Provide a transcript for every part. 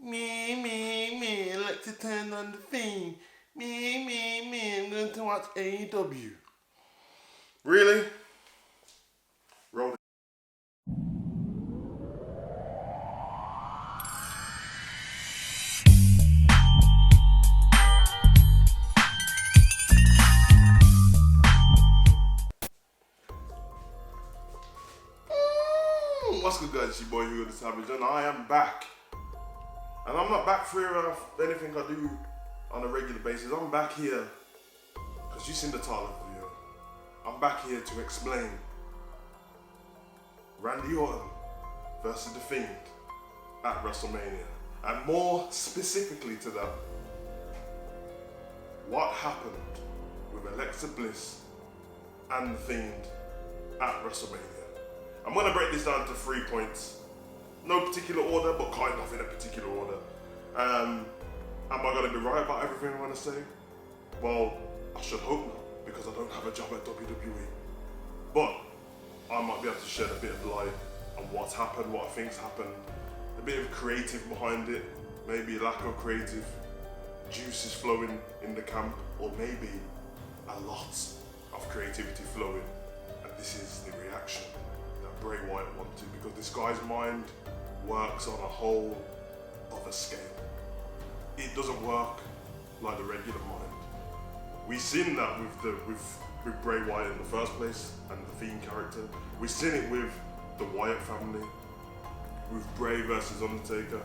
Me, I like to turn on the Fiend. Me, I'm going to watch AEW. Really? Roll it. What's good, guys? It's your boy Hugo the Savage, and I am back. And I'm not back for anything I do on a regular basis. I'm back here because you've seen the title of the video. I'm back here to explain Randy Orton versus The Fiend at WrestleMania. And more specifically to that, what happened with Alexa Bliss and The Fiend at WrestleMania. I'm going to break this down to 3 points. No particular order, but kind of in a particular order. Am I going to be right about everything I'm going to say? Well, I should hope not, because I don't have a job at WWE. But I might be able to shed a bit of light on what's happened, what I think's happened, a bit of creative behind it, maybe lack of creative juices flowing in the camp, or maybe a lot of creativity flowing, and this is the reaction that Bray Wyatt wanted, because this guy's mind works on a whole other scale. It doesn't work like the regular mind. We've seen that with Bray Wyatt in the first place and the Fiend character. We've seen it with the Wyatt family, with Bray versus Undertaker,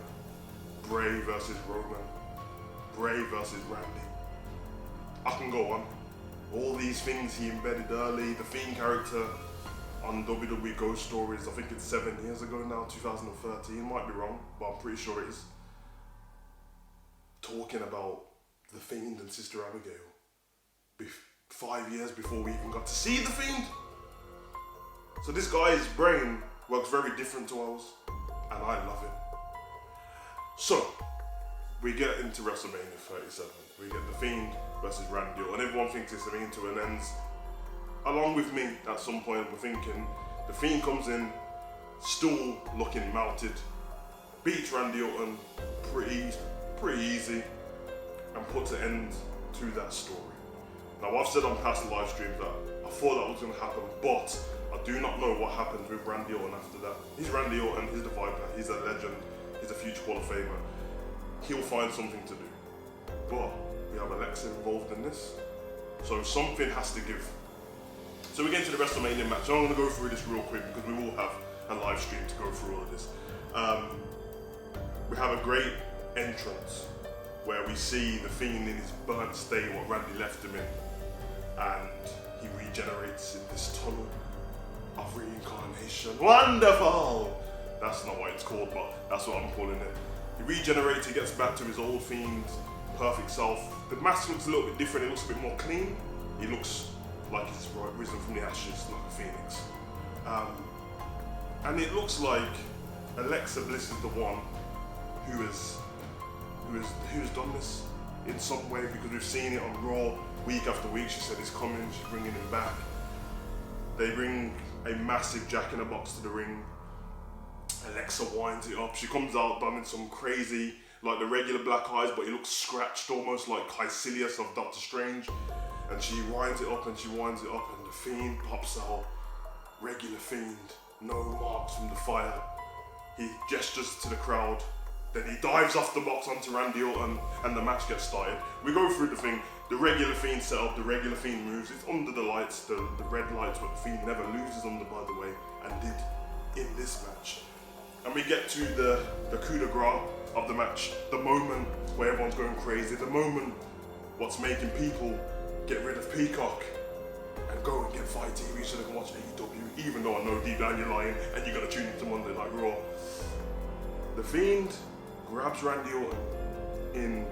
Bray versus Roman, Bray versus Randy. I can go on. All these things he embedded early, the Fiend character on WWE Ghost Stories, I think it's 7 years ago now, 2013, might be wrong, but I'm pretty sure it is. Talking about the Fiend and Sister Abigail 5 years before we even got to see the Fiend. So this guy's brain works very different to ours, and I love it. So, we get into WrestleMania 37. We get the Fiend versus Randy Orton, and everyone thinks it's a mean to an ends. Along with me, at some point, we're thinking the Fiend comes in, still looking mounted, beats Randy Orton pretty easy, and puts an end to that story. Now, I've said on past live streams that I thought that was going to happen, but I do not know what happens with Randy Orton after that. He's Randy Orton, he's the Viper, he's a legend, he's a future Hall of Famer. He'll find something to do. But we have Alexa involved in this, so something has to give. So we get into the WrestleMania match. I'm going to go through this real quick because we will have a live stream to go through all of this. We have a great entrance where we see the Fiend in his burnt state, what Randy left him in, and he regenerates in this tunnel of reincarnation. Wonderful! That's not what it's called, but that's what I'm calling it. He regenerates, he gets back to his old Fiend, perfect self. The mask looks a little bit different, it looks a bit more clean. He looks like he's risen from the ashes, like a phoenix. And it looks like Alexa Bliss is the one who has done this in some way, because we've seen it on Raw week after week. She said he's coming, she's bringing him back. They bring a massive Jack-in-a-Box to the ring. Alexa winds it up. She comes out done in some crazy, like the regular black eyes, but he looks scratched, almost like Caecilius of Doctor Strange. And she winds it up and she winds it up, and the Fiend pops out. Regular Fiend, no marks from the fire. He gestures to the crowd. Then he dives off the box onto Randy Orton, and the match gets started. We go through the thing. The regular Fiend setup, the regular Fiend moves. It's under the lights, the red lights, what the Fiend never loses under, by the way, and did in this match. And we get to the coup de grace of the match, the moment where everyone's going crazy, the moment what's making people get rid of Peacock and go and get Fight TV so they can watch AEW, even though I know deep down you're lying and you gotta tune into Monday Night Raw. The Fiend grabs Randy Orton in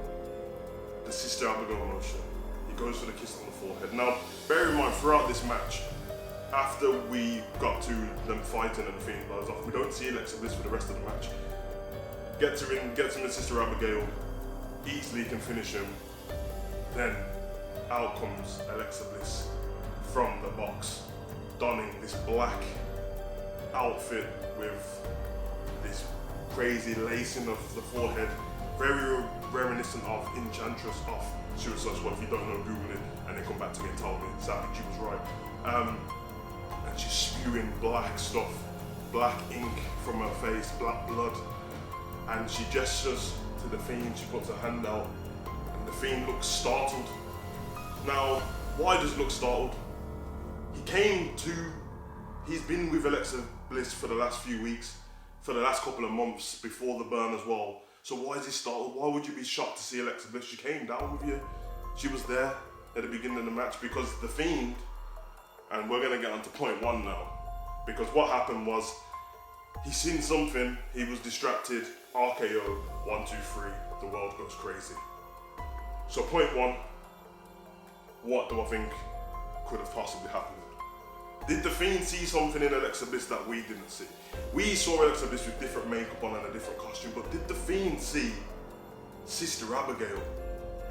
the Sister Abigail motion. He goes for the kiss on the forehead. Now, bear in mind, throughout this match, after we got to them fighting and the Fiend blows off, we don't see Alexa Bliss for the rest of the match. Gets him in Sister Abigail, easily can finish him. Then out comes Alexa Bliss from the box, donning this black outfit with this crazy lacing of the forehead, very reminiscent of Enchantress of Suicide Squad. If you don't know, Google it and then come back to me and tell me. Sadly, she was right. And she's spewing black stuff, black ink from her face, black blood. And she gestures to the Fiend, she puts her hand out, and the Fiend looks startled. Now, why does he look startled? He's been with Alexa Bliss for the last few weeks, for the last couple of months before the burn as well. So why is he startled? Why would you be shocked to see Alexa Bliss? She came down with you. She was there at the beginning of the match because the Fiend, and we're gonna get on to point one now, because what happened was, he seen something, he was distracted, RKO, 1, 2, 3, the world goes crazy. So point one, what do I think could have possibly happened? Did the Fiend see something in Alexa Bliss that we didn't see? We saw Alexa Bliss with different makeup on and a different costume, but did the Fiend see Sister Abigail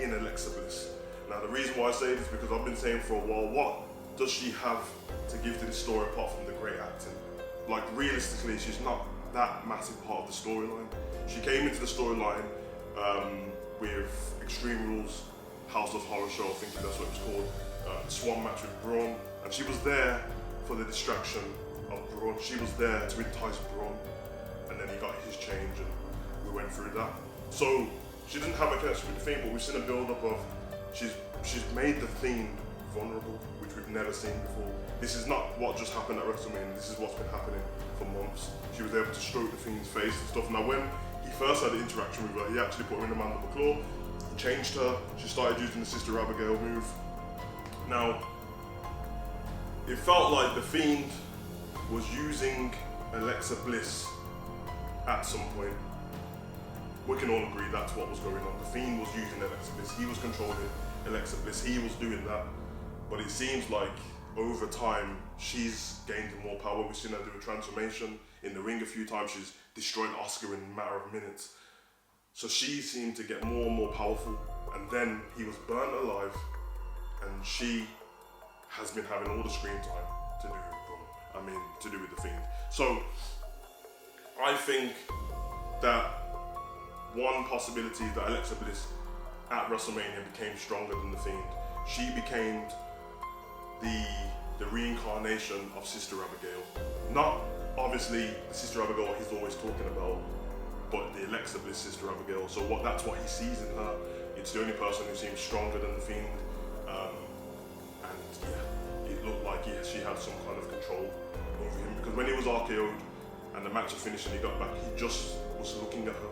in Alexa Bliss? Now the reason why I say this is because I've been saying for a while, what does she have to give to this story apart from the great acting? Like realistically, she's not that massive part of the storyline. She came into the storyline with Extreme Rules, House of Horror show, I think that's what it's called, Swan match with Braun, and she was there for the distraction of Braun. She was there to entice Braun, and then he got his change and we went through that. So she didn't have a connection with the Fiend, but we've seen a build-up of, she's made the Fiend vulnerable, which we've never seen before. This is not what just happened at WrestleMania, this is what's been happening for months. She was able to stroke the Fiend's face and stuff. Now when he first had the interaction with her, he actually put her in the mandible claw, he changed her, she started using the Sister Abigail move. Now, it felt like the Fiend was using Alexa Bliss at some point. We can all agree that's what was going on. The Fiend was using Alexa Bliss, he was controlling Alexa Bliss, he was doing that. But it seems like over time, she's gained more power. We've seen her do a transformation in the ring a few times. She's destroyed Oscar in a matter of minutes. So she seemed to get more and more powerful. And then he was burnt alive, and she has been having all the screen time to do with the Fiend. So I think that one possibility is that Alexa Bliss at WrestleMania became stronger than the Fiend. She became the reincarnation of Sister Abigail. Not obviously the Sister Abigail he's always talking about, but the Alexa Bliss Sister Abigail. So that's what he sees in her. It's the only person who seems stronger than the Fiend. And yeah, it looked like she had some kind of control over him, because when he was RKO'd and the match had finished and he got back, he just was looking at her.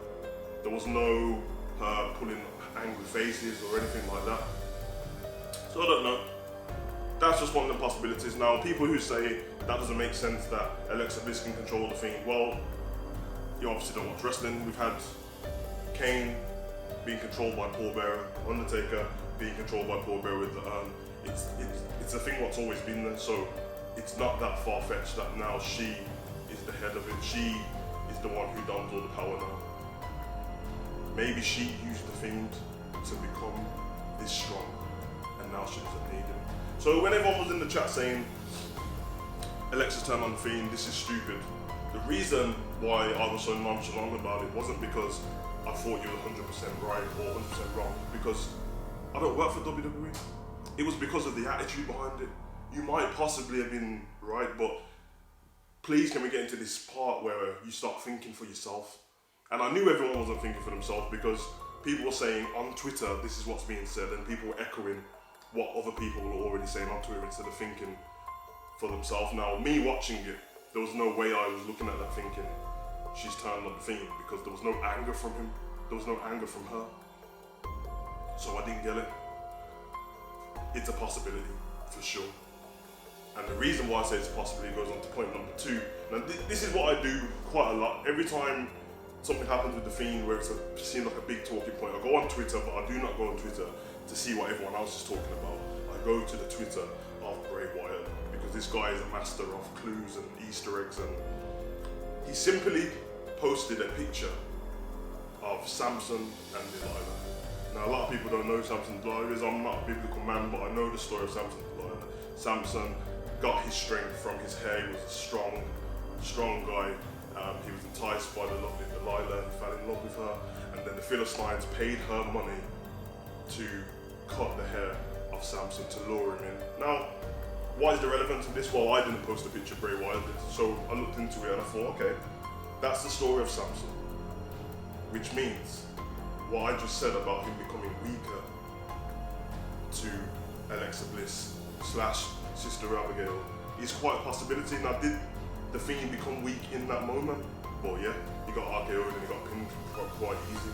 There was no her pulling angry faces or anything like that. So I don't know. That's just one of the possibilities. Now, people who say that doesn't make sense, that Alexa Bliss can control the Fiend, well, you obviously don't watch wrestling. We've had Kane being controlled by Paul Bearer, Undertaker being controlled by Paul Bearer with the urn. It's a thing what's always been there, so it's not that far-fetched that now she is the head of it. She is the one who dons all the power now. Maybe she used the Fiend to become this strong, and now she doesn't need him. So when everyone was in the chat saying, Alexa's turned on the Fiend, this is stupid, the reason why I was so nonchalant about it wasn't because I thought you were 100% right or 100% wrong, because I don't work for WWE. It was because of the attitude behind it. You might possibly have been right, but please can we get into this part where you start thinking for yourself? And I knew everyone wasn't thinking for themselves, because people were saying on Twitter, this is what's being said, and people were echoing what other people were already saying on Twitter instead of thinking for themselves. Now, me watching it, there was no way I was looking at that thinking, she's turned on the Fiend, because there was no anger from him, there was no anger from her. So I didn't get it. It's a possibility, for sure. And the reason why I say it's a possibility goes on to point number 2. Now, this is what I do quite a lot. Every time something happens with the Fiend where it seems like a big talking point, I go on Twitter, but I do not go on Twitter to see what everyone else is talking about. I go to the Twitter of Bray Wyatt, because this guy is a master of clues and Easter eggs, and he simply posted a picture of Samson and Delilah. Now, a lot of people don't know who Samson and Delilah is. I'm not a biblical man, but I know the story of Samson and Delilah. Samson got his strength from his hair. He was a strong guy. He was enticed by the lovely Delilah. Delilah, he fell in love with her, and then the Philistines paid her money to cut the hair of Samson to lure him in. Now, what is the relevance of this? Well, I didn't post a picture, Bray Wyatt did, so I looked into it and I thought, okay, that's the story of Samson, which means what I just said about him becoming weaker to Alexa Bliss / Sister Abigail is quite a possibility. Now, did the Fiend become weak in that moment? Well, yeah, he got RKO'd and he got pinned quite easy.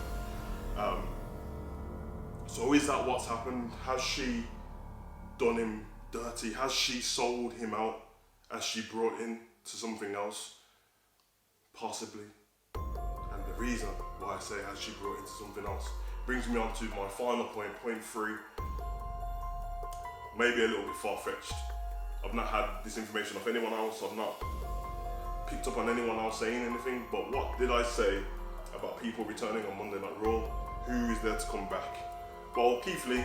So is that what's happened? Has she done him dirty? Has she sold him out as she brought in to something else? Possibly. And the reason why I say has she brought into something else brings me on to my final point, point 3. Maybe a little bit far-fetched. I've not had this information off anyone else. I've not picked up on anyone else saying anything. But what did I say about people returning on Monday Night Raw? Who is there to come back? Well, Keith Lee.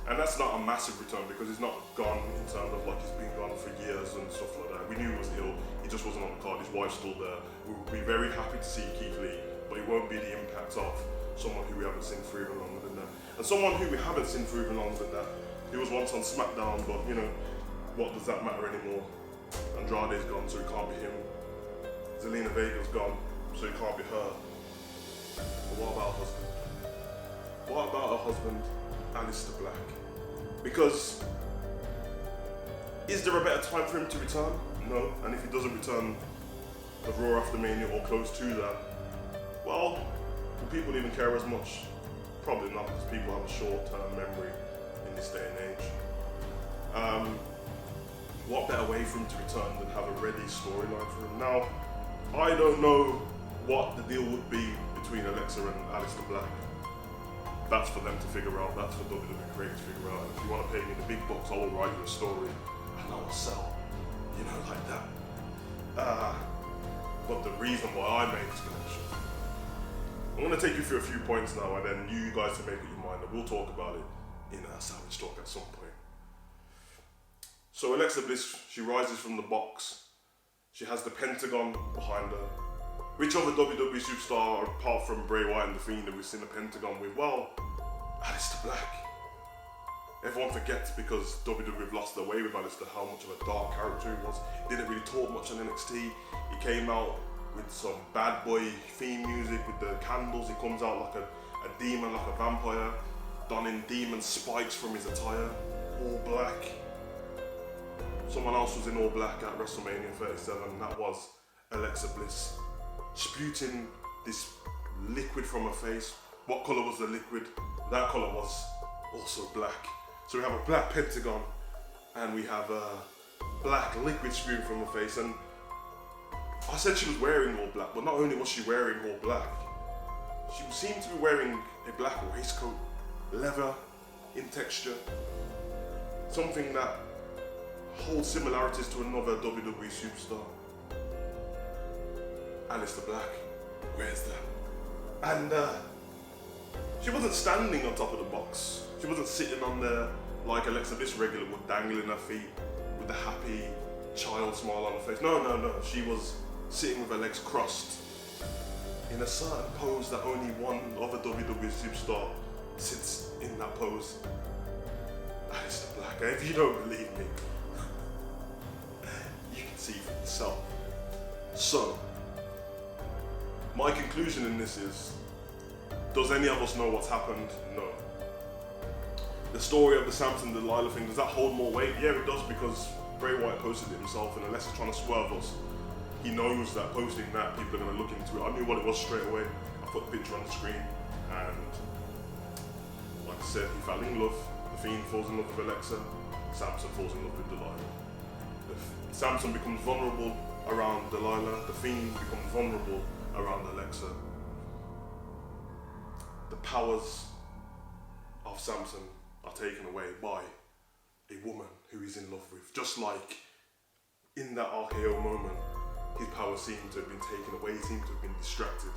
And that's not a massive return because he's not gone in terms of like he's been gone for years and stuff like that. We knew he was ill. He just wasn't on the card. His wife's still there. We would be very happy to see Keith Lee, but it won't be the impact of someone who we haven't seen for even longer than that. And someone who we haven't seen for even longer than that. He was once on SmackDown, but you know, what does that matter anymore? Andrade's gone, so it can't be him. Zelina Vega's gone, so it can't be her. But what about her husband? What about her husband, Aleister Black? Because is there a better time for him to return? No. And if he doesn't return the Raw after Mania or close to that, well, will people even care as much? Probably not, because people have a short-term memory in this day and age. What better way for him to return than have a ready storyline for him? Now, I don't know what the deal would be between Alexa and Aleister Black. That's for them to figure out. That's for WWE Creative to figure out. And if you want to pay me the big bucks, I will write you a story and I will sell, you know, like that. But the reason why I made this connection, I'm going to take you through a few points now, and then you guys can make up your mind, and we'll talk about it in a Savage Talk at some point. So Alexa Bliss, she rises from the box. She has the Pentagon behind her. Which other WWE superstar, apart from Bray Wyatt and The Fiend, have we seen a Pentagon with? Well, Aleister Black. Everyone forgets because WWE have lost their way with Aleister how much of a dark character he was. He didn't really talk much on NXT. He came out with some bad boy theme music with the candles. He comes out like a demon, like a vampire, donning demon spikes from his attire, all black. Someone else was in all black at WrestleMania 37, and that was Alexa Bliss. Spewing this liquid from her face. What colour was the liquid? That colour was also black. So we have a black pentagon and we have a black liquid spewing from her face. And I said she was wearing all black, but not only was she wearing all black, she seemed to be wearing a black waistcoat, leather in texture, something that holds similarities to another WWE superstar. Aleister Black, where's that? And she wasn't standing on top of the box. She wasn't sitting on there like Alexa Bliss regularly would, dangling her feet with a happy child smile on her face. No. She was sitting with her legs crossed in a certain pose that only one other WWE superstar sits in that pose. Aleister Black. And if you don't believe me, you can see for yourself. So, my conclusion in this is, does any of us know what's happened? No. The story of the Samson Delilah thing, does that hold more weight? Yeah, it does, because Bray Wyatt posted it himself, and unless he's trying to swerve us, he knows that posting that, people are going to look into it. I knew what it was straight away. I put the picture on the screen, and like I said, he fell in love. The Fiend falls in love with Alexa. Samson falls in love with Delilah. Samson becomes vulnerable around Delilah. The Fiend becomes vulnerable around Alexa. The powers of Samson are taken away by a woman who he's in love with. Just like in that RKO moment, his powers seem to have been taken away, he seemed to have been distracted.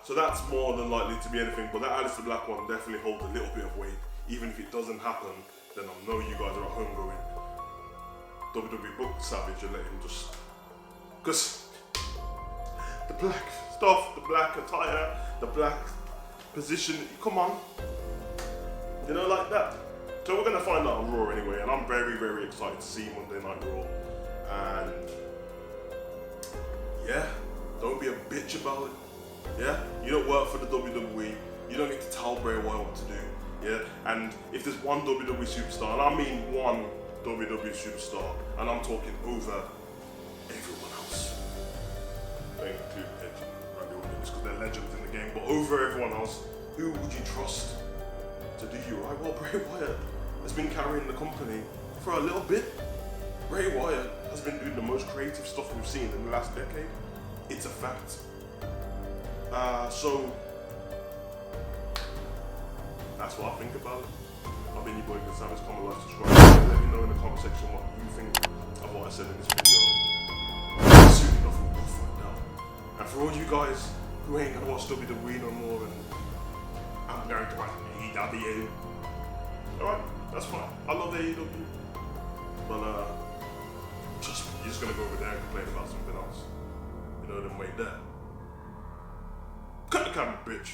So that's more than likely to be anything, but that Aleister Black one definitely holds a little bit of weight. Even if it doesn't happen, then I know you guys are at home going, WWE book Savage and let him just... Because the Black stuff, the black attire, the black position. Come on, you know, like that. So we're gonna find out on Raw anyway, and I'm very, very excited to see Monday Night Raw. And yeah, don't be a bitch about it. Yeah, you don't work for the WWE. You don't get to tell Bray Wyatt what to do. Yeah, and if there's one WWE superstar, and I mean one WWE superstar, and I'm talking over everyone else. Don't include Edge and Randy Orton because they're legends in the game, but over everyone else, who would you trust to do you right? Well, Bray Wyatt has been carrying the company for a little bit. Bray Wyatt has been doing the most creative stuff we've seen in the last decade. It's a fact. So that's what I think about it. I've been your boy Gonzalez. Comment, like, subscribe. Let me know in the comment section what you think of what I said in this video. Soon enough we'll find out. And for all you guys who ain't gonna watch WWE no more, and I'm going to watch AEW. Alright, that's fine. I love AEW. But trust me, you're just gonna go over there and complain about something else. You know, then wait there. Cut the camera, bitch.